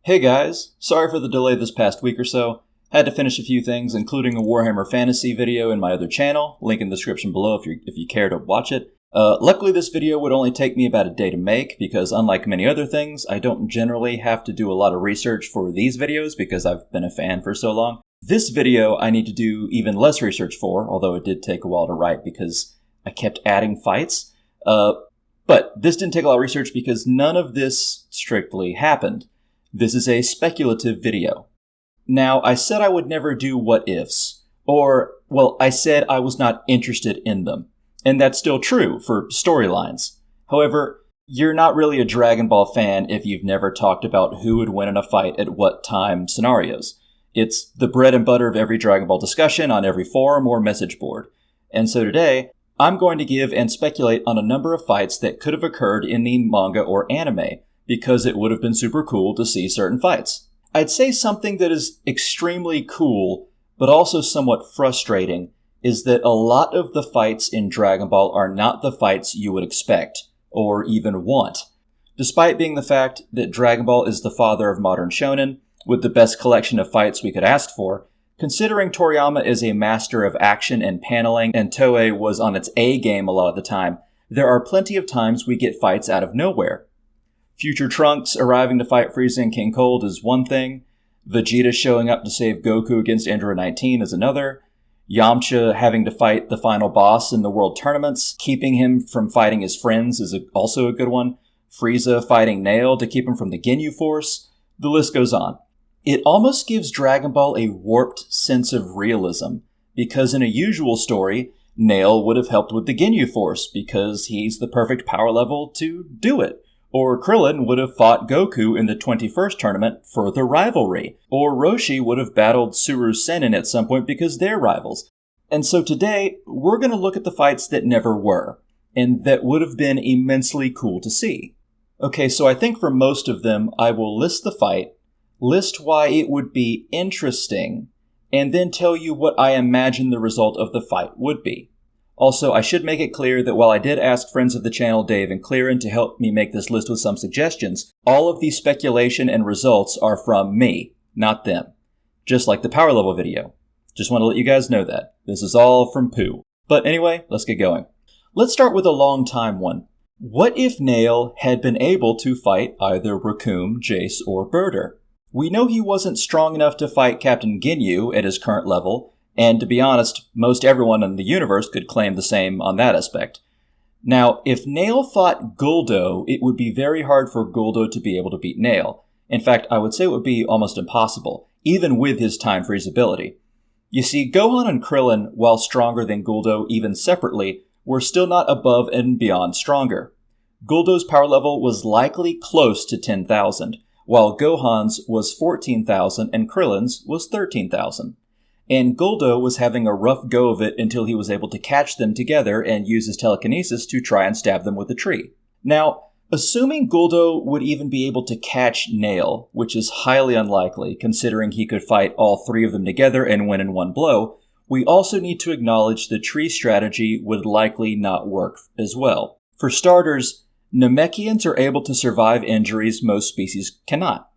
Hey guys, sorry for the delay this past week or so. Had to finish a few things, including a Warhammer Fantasy video in my other channel, link in the description below if you care to watch it. Luckily this video would only take me about a day to make, because unlike many other things, I don't generally have to do a lot of research for these videos because I've been a fan for so long. This video I need to do even less research for, although it did take a while to write because I kept adding fights. But this didn't take a lot of research because none of this strictly happened. This is a speculative video. Now, I said I would never do what-ifs, I said I was not interested in them. And that's still true for storylines. However, you're not really a Dragon Ball fan if you've never talked about who would win in a fight at what time scenarios. It's the bread and butter of every Dragon Ball discussion on every forum or message board. And so today, I'm going to give and speculate on a number of fights that could have occurred in the manga or anime, because it would have been super cool to see certain fights. I'd say something that is extremely cool, but also somewhat frustrating, is that a lot of the fights in Dragon Ball are not the fights you would expect, or even want. Despite being the fact that Dragon Ball is the father of modern shonen, with the best collection of fights we could ask for, considering Toriyama is a master of action and paneling, and Toei was on its A game a lot of the time, there are plenty of times we get fights out of nowhere. Future Trunks arriving to fight Frieza and King Cold is one thing. Vegeta showing up to save Goku against Android 19 is another. Yamcha having to fight the final boss in the world tournaments, keeping him from fighting his friends is also a good one. Frieza fighting Nail to keep him from the Ginyu Force. The list goes on. It almost gives Dragon Ball a warped sense of realism, because in a usual story, Nail would have helped with the Ginyu Force because he's the perfect power level to do it. Or Krillin would have fought Goku in the 21st tournament for the rivalry. Or Roshi would have battled Tsuru Sennin at some point because they're rivals. And so today, we're going to look at the fights that never were, and that would have been immensely cool to see. Okay, so I think for most of them, I will list the fight, list why it would be interesting, and then tell you what I imagine the result of the fight would be. Also, I should make it clear that while I did ask friends of the channel Dave and Clearin to help me make this list with some suggestions, all of the speculation and results are from me, not them. Just like the power level video. Just want to let you guys know that. This is all from Pooh. But anyway, let's get going. Let's start with a long time one. What if Nail had been able to fight either Recoome, Jace, or Birder? We know he wasn't strong enough to fight Captain Ginyu at his current level, and to be honest, most everyone in the universe could claim the same on that aspect. Now, if Nail fought Guldo, it would be very hard for Guldo to be able to beat Nail. In fact, I would say it would be almost impossible, even with his time freeze ability. You see, Gohan and Krillin, while stronger than Guldo even separately, were still not above and beyond stronger. Guldo's power level was likely close to 10,000, while Gohan's was 14,000 and Krillin's was 13,000. And Guldo was having a rough go of it until he was able to catch them together and use his telekinesis to try and stab them with a tree. Now, assuming Guldo would even be able to catch Nail, which is highly unlikely considering he could fight all three of them together and win in one blow, we also need to acknowledge the tree strategy would likely not work as well. For starters, Namekians are able to survive injuries most species cannot.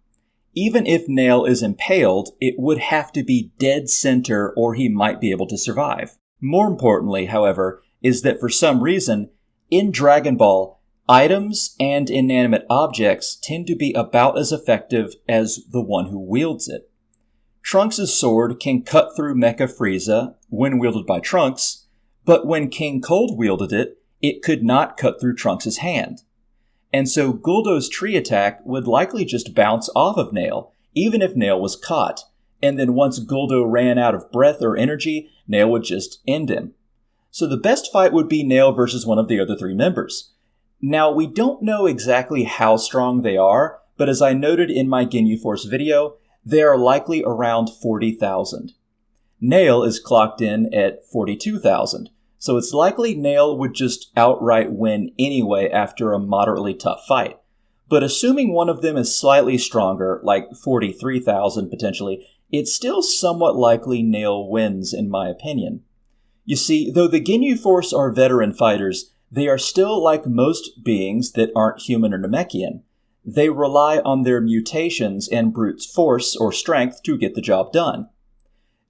Even if Nail is impaled, it would have to be dead center or he might be able to survive. More importantly, however, is that for some reason, in Dragon Ball, items and inanimate objects tend to be about as effective as the one who wields it. Trunks' sword can cut through Mecha Frieza when wielded by Trunks, but when King Cold wielded it, it could not cut through Trunks' hand. And so Guldo's tree attack would likely just bounce off of Nail, even if Nail was caught. And then once Guldo ran out of breath or energy, Nail would just end him. So the best fight would be Nail versus one of the other three members. Now, we don't know exactly how strong they are, but as I noted in my Ginyu Force video, they are likely around 40,000. Nail is clocked in at 42,000. So it's likely Nail would just outright win anyway after a moderately tough fight. But assuming one of them is slightly stronger, like 43,000 potentially, it's still somewhat likely Nail wins in my opinion. You see, though the Ginyu Force are veteran fighters, they are still like most beings that aren't human or Namekian. they rely on their mutations and brute force or strength to get the job done.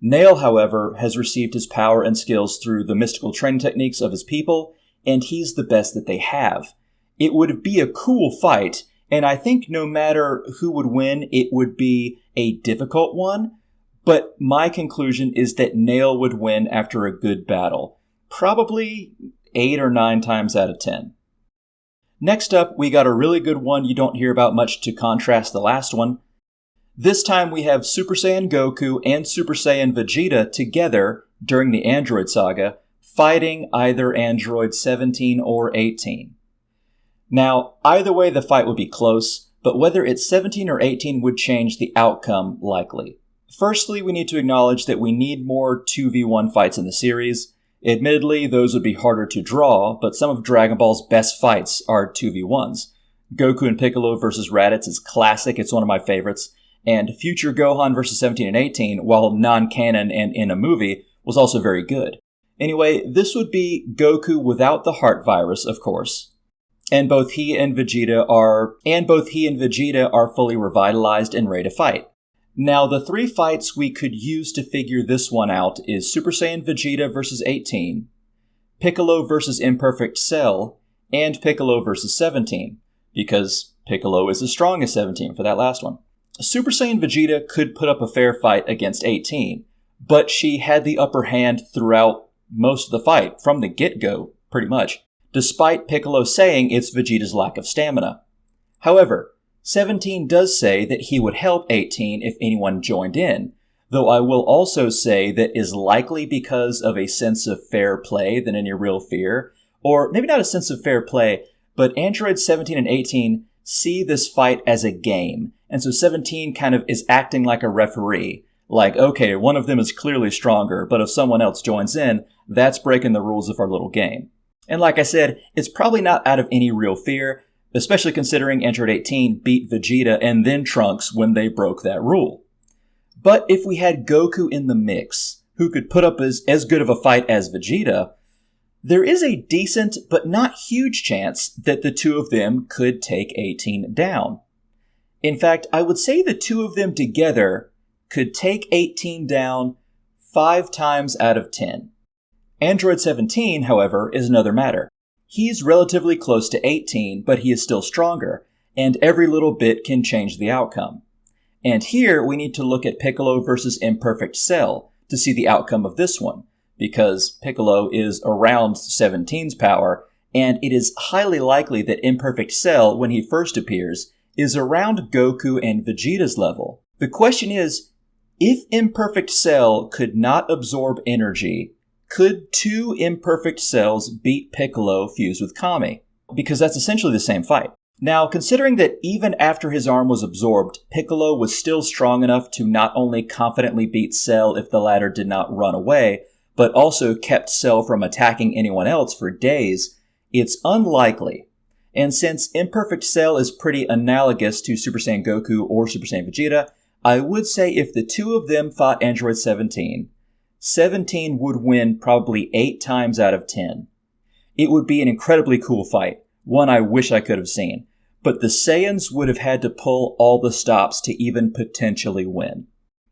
Nail, however, has received his power and skills through the mystical training techniques of his people, and he's the best that they have. It would be a cool fight, and I think no matter who would win, it would be a difficult one, but my conclusion is that Nail would win after a good battle. Probably 8 or 9 times out of 10. Next up, we got a really good one you don't hear about much to contrast the last one. This time we have Super Saiyan Goku and Super Saiyan Vegeta together during the Android Saga, fighting either Android 17 or 18. Now, either way the fight would be close, but whether it's 17 or 18 would change the outcome likely. Firstly, we need to acknowledge that we need more 2v1 fights in the series. Admittedly, those would be harder to draw, but some of Dragon Ball's best fights are 2v1s. Goku and Piccolo versus Raditz is classic, it's one of my favorites, and future Gohan versus 17 and 18, while non-canon and in a movie, was also very good. Anyway, this would be Goku without the heart virus, of course. And both he and Vegeta are fully revitalized and ready to fight. Now, the 3 fights we could use to figure this one out is Super Saiyan Vegeta versus 18, Piccolo versus Imperfect Cell, and Piccolo versus 17, because Piccolo is as strong as 17 for that last one. Super Saiyan Vegeta could put up a fair fight against 18, but she had the upper hand throughout most of the fight, from the get-go, pretty much, despite Piccolo saying it's Vegeta's lack of stamina. However, 17 does say that he would help 18 if anyone joined in, though I will also say that is likely because of a sense of fair play than any real fear, or maybe not a sense of fair play, but androids 17 and 18 see this fight as a game, and so 17 kind of is acting like a referee. Like, okay, one of them is clearly stronger, but if someone else joins in, that's breaking the rules of our little game. And like I said, it's probably not out of any real fear, especially considering Android 18 beat Vegeta and then Trunks when they broke that rule. But if we had Goku in the mix, who could put up as good of a fight as Vegeta, there is a decent but not huge chance that the two of them could take 18 down. In fact, I would say the two of them together could take 18 down 5 times out of 10. Android 17, however, is another matter. He's relatively close to 18, but he is still stronger, and every little bit can change the outcome. And here we need to look at Piccolo versus Imperfect Cell to see the outcome of this one, because Piccolo is around 17's power, and it is highly likely that Imperfect Cell, when he first appears, is around Goku and Vegeta's level. The question is, if Imperfect Cell could not absorb energy, could 2 imperfect cells beat Piccolo fused with Kami? Because that's essentially the same fight. Now, considering that even after his arm was absorbed, Piccolo was still strong enough to not only confidently beat Cell if the latter did not run away, but also kept Cell from attacking anyone else for days, it's unlikely. And since Imperfect Cell is pretty analogous to Super Saiyan Goku or Super Saiyan Vegeta, I would say if the two of them fought Android 17, 17 would win probably 8 times out of 10. It would be an incredibly cool fight, one I wish I could have seen, but the Saiyans would have had to pull all the stops to even potentially win.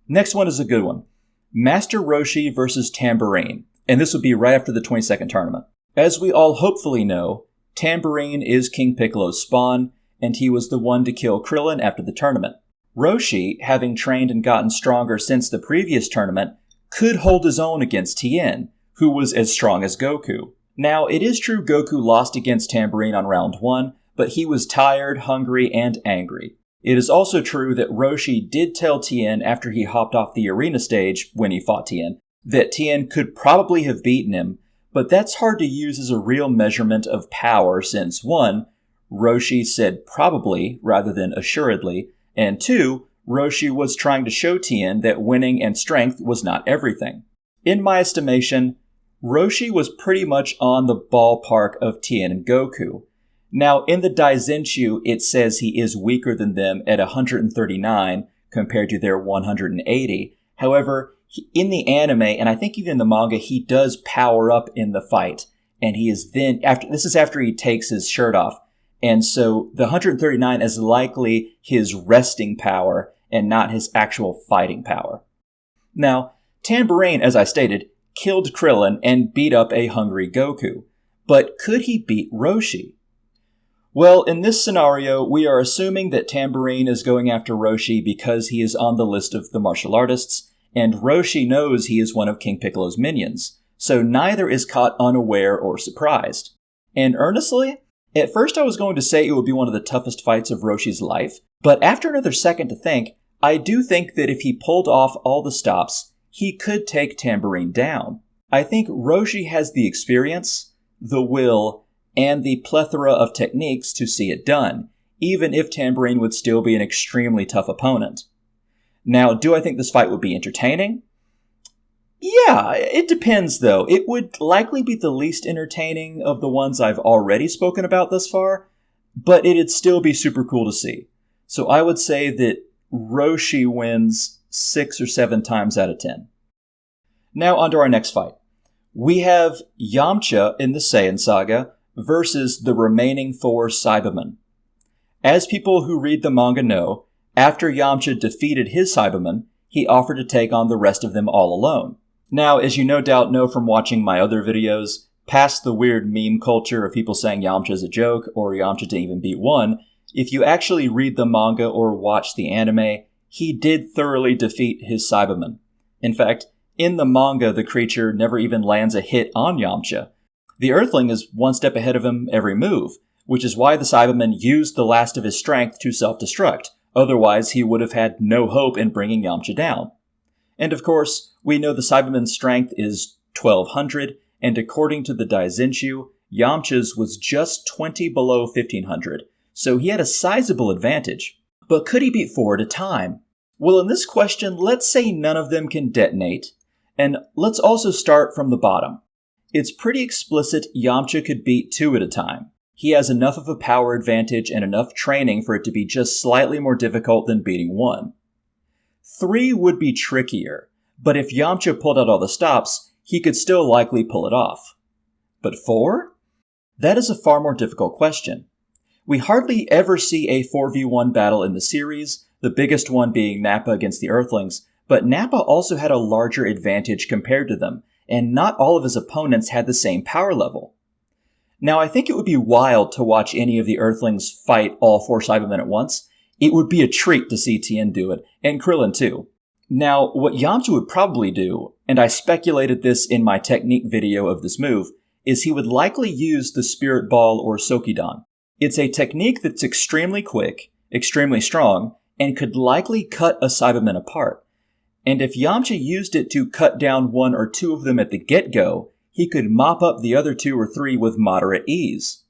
Next one is a good one. Master Roshi versus Tambourine, and this would be right after the 22nd tournament. As we all hopefully know, Tambourine is King Piccolo's spawn, and he was the one to kill Krillin after the tournament. Roshi, having trained and gotten stronger since the previous tournament, could hold his own against Tien, who was as strong as Goku. Now, it is true Goku lost against Tambourine on round 1, but he was tired, hungry, and angry. It is also true that Roshi did tell Tien after he hopped off the arena stage when he fought Tien, that Tien could probably have beaten him, but that's hard to use as a real measurement of power since 1, Roshi said probably rather than assuredly, and 2, Roshi was trying to show Tien that winning and strength was not everything. In my estimation, Roshi was pretty much on the ballpark of Tien and Goku. Now, in the Daizenshuu, it says he is weaker than them at 139 compared to their 180. However, in the anime, and I think even in the manga, he does power up in the fight. And he is then, after he takes his shirt off, And so the 139 is likely his resting power and not his actual fighting power. Now, Tambourine, as I stated, killed Krillin and beat up a hungry Goku. But could he beat Roshi? Well, in this scenario, we are assuming that Tambourine is going after Roshi because he is on the list of the martial artists, and Roshi knows he is one of King Piccolo's minions, so neither is caught unaware or surprised. And earnestly, at first I was going to say it would be one of the toughest fights of Roshi's life, but after another second to think, I do think that if he pulled off all the stops, he could take Tambourine down. I think Roshi has the experience, the will, and the plethora of techniques to see it done, even if Tambourine would still be an extremely tough opponent. Now, do I think this fight would be entertaining? Yeah, it depends though. It would likely be the least entertaining of the ones I've already spoken about thus far, but it'd still be super cool to see. So I would say that Roshi wins 6 or 7 times out of 10. Now onto our next fight. We have Yamcha in the Saiyan saga versus the remaining 4 Cybermen. As people who read the manga know, after Yamcha defeated his Cybermen, he offered to take on the rest of them all alone. Now, as you no doubt know from watching my other videos, past the weird meme culture of people saying Yamcha is a joke or Yamcha didn't even beat one, if you actually read the manga or watch the anime, he did thoroughly defeat his Cybermen. In fact, in the manga, the creature never even lands a hit on Yamcha. The Earthling is one step ahead of him every move, which is why the Cyberman used the last of his strength to self-destruct. Otherwise, he would have had no hope in bringing Yamcha down. And of course, we know the Cyberman's strength is 1200, and according to the Daizenshu, Yamcha's was just 20 below 1500, so he had a sizable advantage. But could he beat 4 at a time? Well, in this question, let's say none of them can detonate, and let's also start from the bottom. It's pretty explicit Yamcha could beat 2 at a time. He has enough of a power advantage and enough training for it to be just slightly more difficult than beating 1. 3 would be trickier, but if Yamcha pulled out all the stops, he could still likely pull it off. But 4? That is a far more difficult question. We hardly ever see a 4v1 battle in the series, the biggest one being Nappa against the Earthlings, but Nappa also had a larger advantage compared to them, and not all of his opponents had the same power level. Now, I think it would be wild to watch any of the Earthlings fight all 4 Cybermen at once. It would be a treat to see Tien do it, and Krillin too. Now, what Yamcha would probably do, and I speculated this in my technique video of this move, is he would likely use the Spirit Ball or Sokidan. It's a technique that's extremely quick, extremely strong, and could likely cut a Cyberman apart. And if Yamcha used it to cut down 1 or 2 of them at the get-go, he could mop up the other 2 or 3 with moderate ease.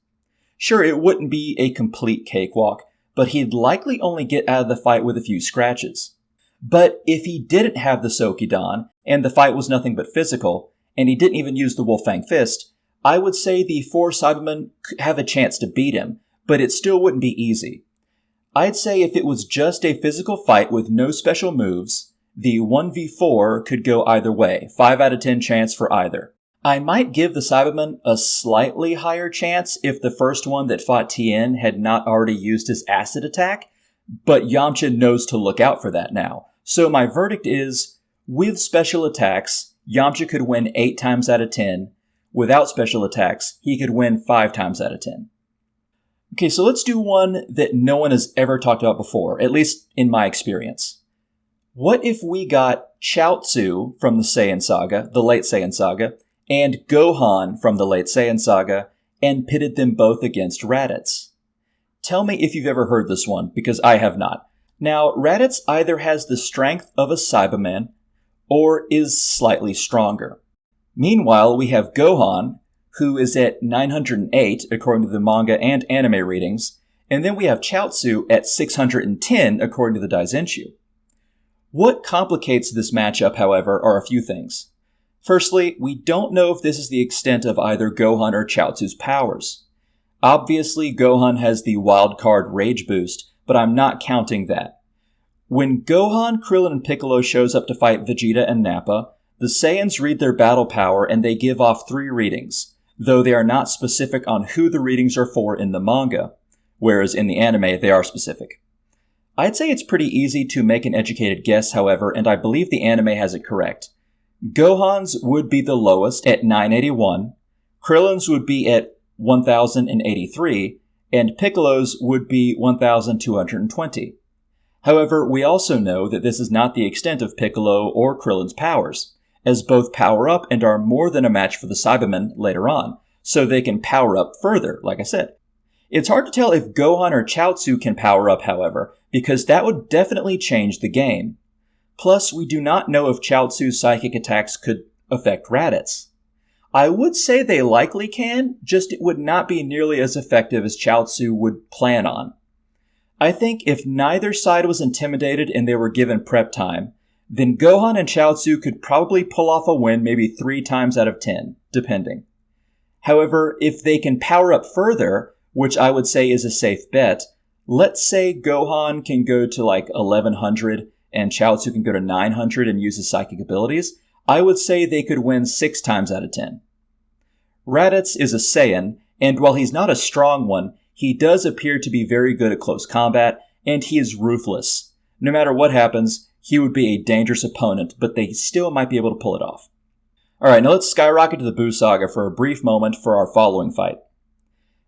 Sure, it wouldn't be a complete cakewalk, but he'd likely only get out of the fight with a few scratches. But if he didn't have the Sokidan, and the fight was nothing but physical, and he didn't even use the Wolfang Fist, I would say the 4 Cybermen have a chance to beat him, but it still wouldn't be easy. I'd say if it was just a physical fight with no special moves, the 1v4 could go either way, 5 out of 10 chance for either. I might give the Cybermen a slightly higher chance if the first one that fought Tien had not already used his acid attack, but Yamcha knows to look out for that now. So my verdict is, with special attacks, Yamcha could win 8 times out of 10. Without special attacks, he could win 5 times out of 10. Okay, so let's do one that no one has ever talked about before, at least in my experience. What if we got Chaozu from the Saiyan Saga, the late Saiyan Saga, and Gohan from the late Saiyan Saga, and pitted them both against Raditz? Tell me if you've ever heard this one, because I have not. Now, Raditz either has the strength of a Cyberman, or is slightly stronger. Meanwhile, we have Gohan, who is at 908 according to the manga and anime readings, and then we have Chaozu at 610 according to the Daizenshu. What complicates this matchup, however, are a few things. Firstly, we don't know if this is the extent of either Gohan or Chaozu's powers. Obviously, Gohan has the wildcard Rage Boost, but I'm not counting that. When Gohan, Krillin, and Piccolo shows up to fight Vegeta and Nappa, the Saiyans read their battle power and they give off 3 readings, though they are not specific on who the readings are for in the manga. whereas in the anime they are specific. I'd say it's pretty easy to make an educated guess, however, and I believe the anime has it correct. Gohan's would be the lowest at 981, Krillin's would be at 1083, and Piccolo's would be 1220. However, we also know that this is not the extent of Piccolo or Krillin's powers, as both power up and are more than a match for the Cybermen later on, so they can power up further, like I said. It's hard to tell if Gohan or Chaozu can power up, however, because that would definitely change the game. Plus, we do not know if Chaozu's psychic attacks could affect Raditz. I would say they likely can, just it would not be nearly as effective as Chaozu would plan on. I think if neither side was intimidated and they were given prep time, then Gohan and Chaozu could probably pull off a win maybe 3 times out of 10, depending. However, if they can power up further, which I would say is a safe bet, let's say Gohan can go to like 1100 and Chaozu can go to 900 and use his psychic abilities, I would say they could win 6 times out of 10. Raditz is a Saiyan, and while he's not a strong one, he does appear to be very good at close combat, and he is ruthless. No matter what happens, he would be a dangerous opponent, but they still might be able to pull it off. Alright, now let's skyrocket to the Buu Saga for a brief moment for our following fight.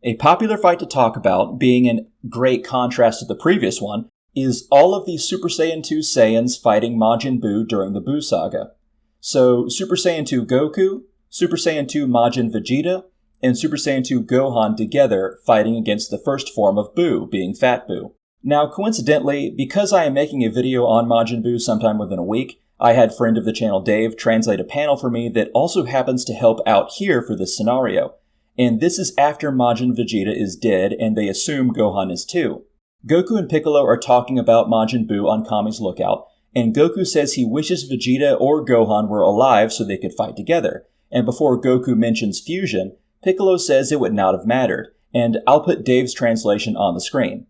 A popular fight to talk about, being in great contrast to the previous one, is all of the Super Saiyan 2 Saiyans fighting Majin Buu during the Buu Saga. So, Super Saiyan 2 Goku, Super Saiyan 2 Majin Vegeta, and Super Saiyan 2 Gohan together fighting against the first form of Buu, being Fat Buu. Now, coincidentally, because I am making a video on Majin Buu sometime within a week, I had friend of the channel Dave translate a panel for me that also happens to help out here for this scenario. And this is after Majin Vegeta is dead and they assume Gohan is too. Goku and Piccolo are talking about Majin Buu on Kami's lookout, and Goku says he wishes Vegeta or Gohan were alive so they could fight together. And before Goku mentions fusion, Piccolo says it would not have mattered, and I'll put Dave's translation on the screen.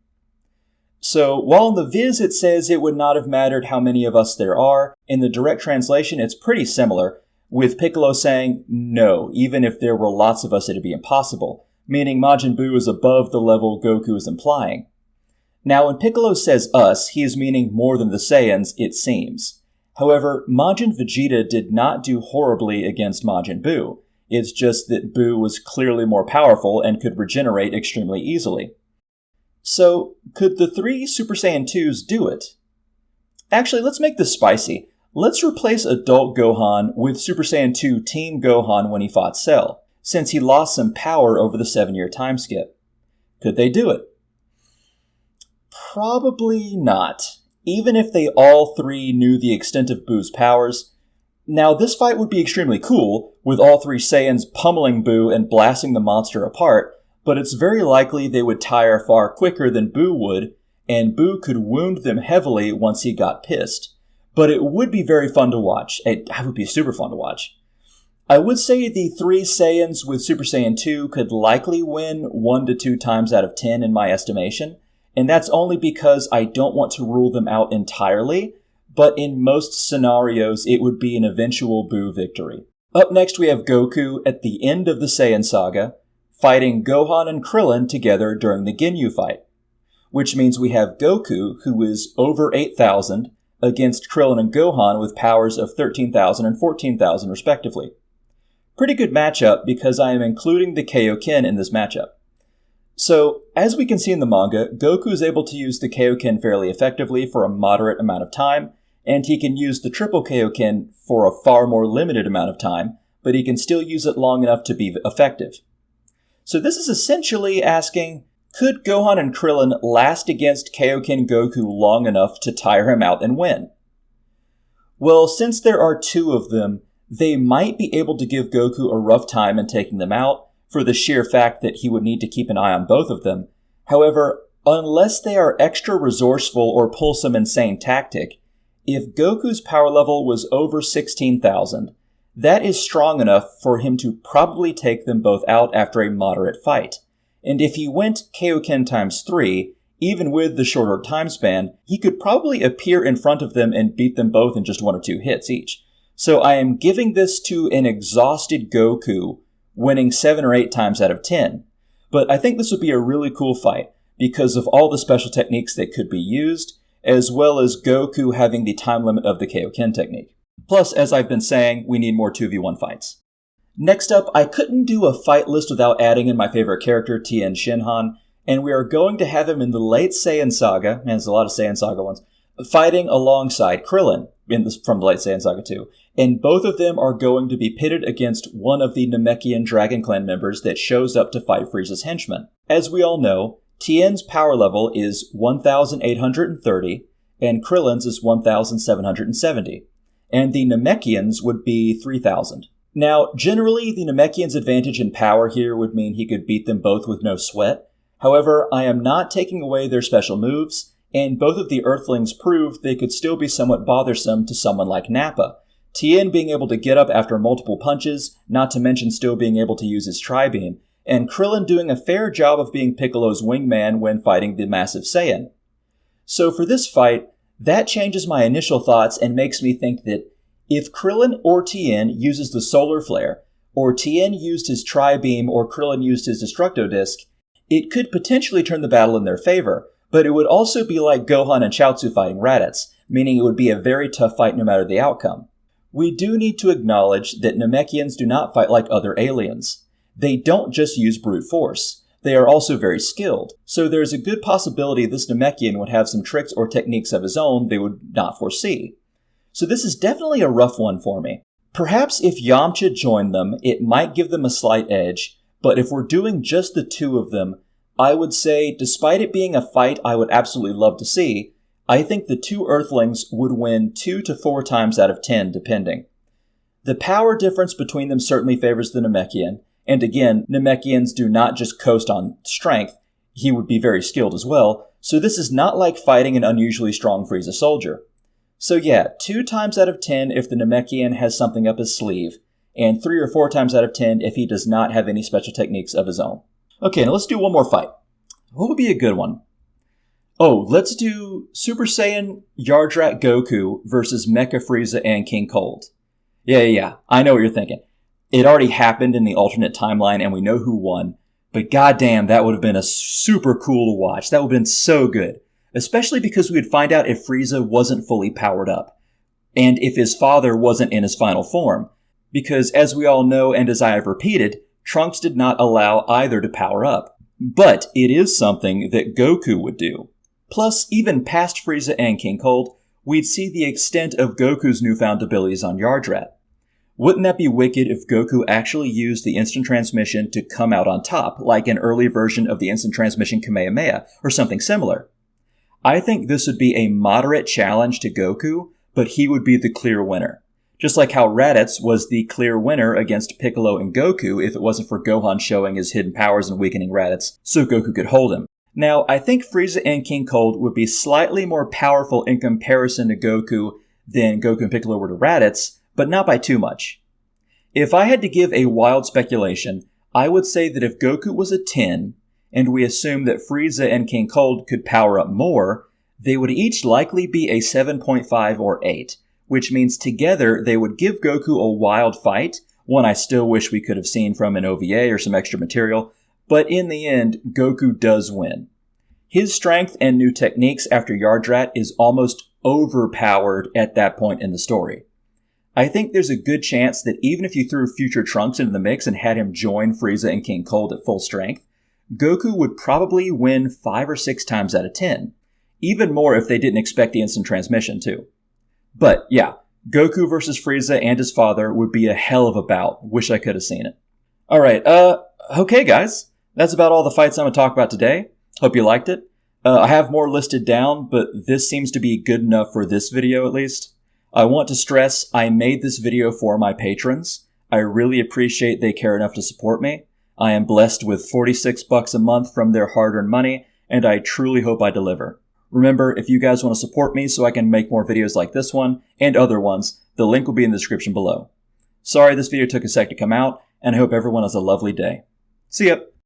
So, while in the viz it says it would not have mattered how many of us there are, in the direct translation it's pretty similar, with Piccolo saying, no, even if there were lots of us it'd be impossible, meaning Majin Buu is above the level Goku is implying. Now, when Piccolo says us, he is meaning more than the Saiyans, it seems. However, Majin Vegeta did not do horribly against Majin Buu. It's just that Buu was clearly more powerful and could regenerate extremely easily. So, could the 3 Super Saiyan 2s do it? Actually, let's make this spicy. Let's replace adult Gohan with Super Saiyan 2 Teen Gohan when he fought Cell, since he lost some power over the 7-year time skip. Could they do it? Probably not, even if they all 3 knew the extent of Buu's powers. Now, this fight would be extremely cool, with all 3 Saiyans pummeling Buu and blasting the monster apart, but it's very likely they would tire far quicker than Buu would, and Buu could wound them heavily once he got pissed. But it would be very fun to watch. It would be super fun to watch. I would say the 3 Saiyans with Super Saiyan 2 could likely win 1 to 2 times out of 10 in my estimation, and that's only because I don't want to rule them out entirely, but in most scenarios it would be an eventual Buu victory. Up next we have Goku at the end of the Saiyan saga, fighting Gohan and Krillin together during the Ginyu fight. Which means we have Goku, who is over 8,000, against Krillin and Gohan with powers of 13,000 and 14,000 respectively. Pretty good matchup because I am including the Kaioken in this matchup. So, as we can see in the manga, Goku is able to use the Kaioken fairly effectively for a moderate amount of time, and he can use the triple Kaioken for a far more limited amount of time, but he can still use it long enough to be effective. So this is essentially asking, could Gohan and Krillin last against Kaioken Goku long enough to tire him out and win? Well, since there are 2 of them, they might be able to give Goku a rough time in taking them out, for the sheer fact that he would need to keep an eye on both of them. However, unless they are extra resourceful or pull some insane tactic, if Goku's power level was over 16,000, that is strong enough for him to probably take them both out after a moderate fight. And if he went Kaioken times 3, even with the shorter time span, he could probably appear in front of them and beat them both in just 1 or 2 hits each. So I am giving this to an exhausted Goku, winning 7 or 8 times out of 10. But I think this would be a really cool fight, because of all the special techniques that could be used, as well as Goku having the time limit of the Kaioken technique. Plus, as I've been saying, we need more 2v1 fights. Next up, I couldn't do a fight list without adding in my favorite character, Tien Shinhan, and we are going to have him in the late Saiyan Saga, and there's a lot of Saiyan Saga ones, fighting alongside Krillin from the late Saiyan Saga 2. And both of them are going to be pitted against one of the Namekian Dragon Clan members that shows up to fight Frieza's henchmen. As we all know, Tien's power level is 1,830, and Krillin's is 1,770. And the Namekians would be 3,000. Now, generally, the Namekian's advantage in power here would mean he could beat them both with no sweat. However, I am not taking away their special moves, and both of the Earthlings proved they could still be somewhat bothersome to someone like Nappa. Tien being able to get up after multiple punches, not to mention still being able to use his Tri-Beam, and Krillin doing a fair job of being Piccolo's wingman when fighting the Massive Saiyan. So for this fight, that changes my initial thoughts and makes me think that if Krillin or Tien uses the Solar Flare, or Tien used his Tri-Beam or Krillin used his Destructo Disc, it could potentially turn the battle in their favor, but it would also be like Gohan and Chaozu fighting Raditz, meaning it would be a very tough fight no matter the outcome. We do need to acknowledge that Namekians do not fight like other aliens. They don't just use brute force. They are also very skilled, so there's a good possibility this Namekian would have some tricks or techniques of his own they would not foresee. So this is definitely a rough one for me. Perhaps if Yamcha joined them, it might give them a slight edge, but if we're doing just the two of them, I would say, despite it being a fight I would absolutely love to see, I think the two Earthlings would win 2 to 4 times out of 10, depending. The power difference between them certainly favors the Namekian, and again, Namekians do not just coast on strength, he would be very skilled as well, so this is not like fighting an unusually strong Frieza soldier. So yeah, 2 times out of 10 if the Namekian has something up his sleeve, and 3 or 4 times out of 10 if he does not have any special techniques of his own. Okay, now let's do one more fight. What would be a good one? Oh, let's do Super Saiyan Yardrat Goku versus Mecha Frieza and King Cold. Yeah, I know what you're thinking. It already happened in the alternate timeline and we know who won, but goddamn, that would have been a super cool to watch. That would have been so good. Especially because we would find out if Frieza wasn't fully powered up, and if his father wasn't in his final form. Because as we all know, and as I have repeated, Trunks did not allow either to power up. But it is something that Goku would do. Plus, even past Frieza and King Cold, we'd see the extent of Goku's newfound abilities on Yardrat. Wouldn't that be wicked if Goku actually used the instant transmission to come out on top, like an early version of the instant transmission Kamehameha, or something similar? I think this would be a moderate challenge to Goku, but he would be the clear winner. Just like how Raditz was the clear winner against Piccolo and Goku if it wasn't for Gohan showing his hidden powers and weakening Raditz, so Goku could hold him. Now, I think Frieza and King Cold would be slightly more powerful in comparison to Goku than Goku and Piccolo were to Raditz, but not by too much. If I had to give a wild speculation, I would say that if Goku was a 10, and we assume that Frieza and King Cold could power up more, they would each likely be a 7.5 or 8, which means together they would give Goku a wild fight, one I still wish we could have seen from an OVA or some extra material, but in the end, Goku does win. His strength and new techniques after Yardrat is almost overpowered at that point in the story. I think there's a good chance that even if you threw future Trunks into the mix and had him join Frieza and King Cold at full strength, Goku would probably win 5 or 6 times out of 10. Even more if they didn't expect the instant transmission too. But yeah, Goku versus Frieza and his father would be a hell of a bout. Wish I could have seen it. Alright, okay guys. That's about all the fights I'm going to talk about today. Hope you liked it. I have more listed down, but this seems to be good enough for this video at least. I want to stress I made this video for my patrons. I really appreciate they care enough to support me. I am blessed with $46 a month from their hard-earned money, and I truly hope I deliver. Remember, if you guys want to support me so I can make more videos like this one, and other ones, the link will be in the description below. Sorry this video took a sec to come out, and I hope everyone has a lovely day. See ya!